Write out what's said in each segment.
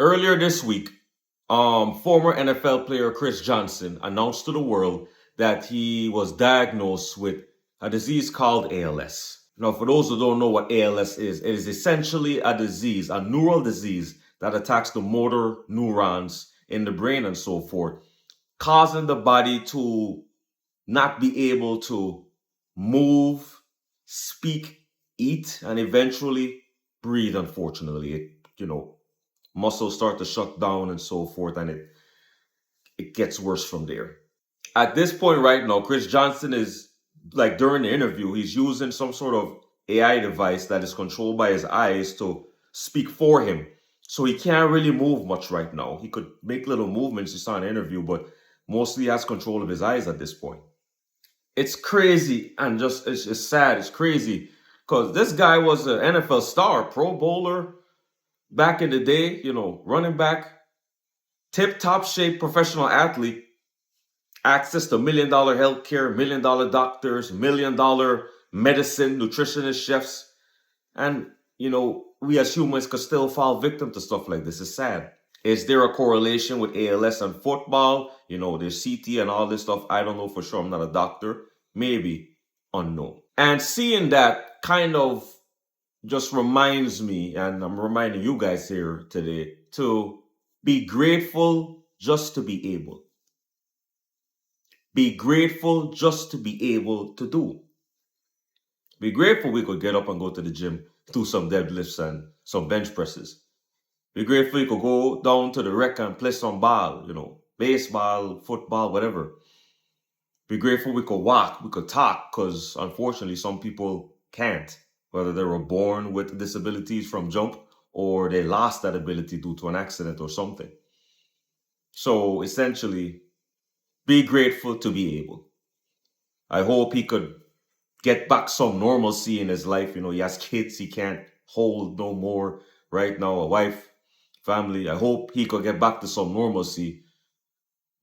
Earlier this week, former NFL player Chris Johnson announced to the world that he was diagnosed with a disease called ALS. Now, for those who don't know what ALS is, it is essentially a disease, a neural disease that attacks the motor neurons in the brain and so forth, causing the body to not be able to move, speak, eat, and eventually breathe. Unfortunately, muscles start to shut down and so forth, and it gets worse from there. At this point right now, Chris Johnson is, like, during the interview, he's using some sort of AI device that is controlled by his eyes to speak for him. So he can't really move much right now. He could make little movements, you saw in the interview, but mostly has control of his eyes at this point. It's crazy, and just it's just sad. It's crazy because this guy was an NFL star, Pro Bowler back in the day, running back, tip top shape professional athlete, access to $1 million healthcare, $1 million doctors, $1 million medicine, nutritionists, chefs. And, we as humans could still fall victim to stuff like this. It's sad. Is there a correlation with ALS and football? There's CT and all this stuff. I don't know for sure. I'm not a doctor. Maybe. Unknown. And seeing that kind of just reminds me, and I'm reminding you guys here today, to be grateful just to be able. Be grateful just to be able to do. Be grateful we could get up and go to the gym, do some deadlifts and some bench presses. Be grateful you could go down to the rec and play some ball, baseball, football, whatever. Be grateful we could walk, we could talk, because unfortunately some people can't, whether they were born with disabilities from jump or they lost that ability due to an accident or something. So essentially, be grateful to be able. I hope he could get back some normalcy in his life. He has kids he can't hold no more right now, a wife, family. I hope he could get back to some normalcy.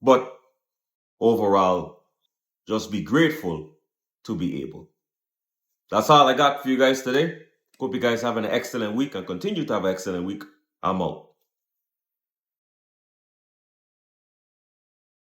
But overall, just be grateful to be able. That's all I got for you guys today. Hope you guys have an excellent week and continue to have an excellent week. I'm out.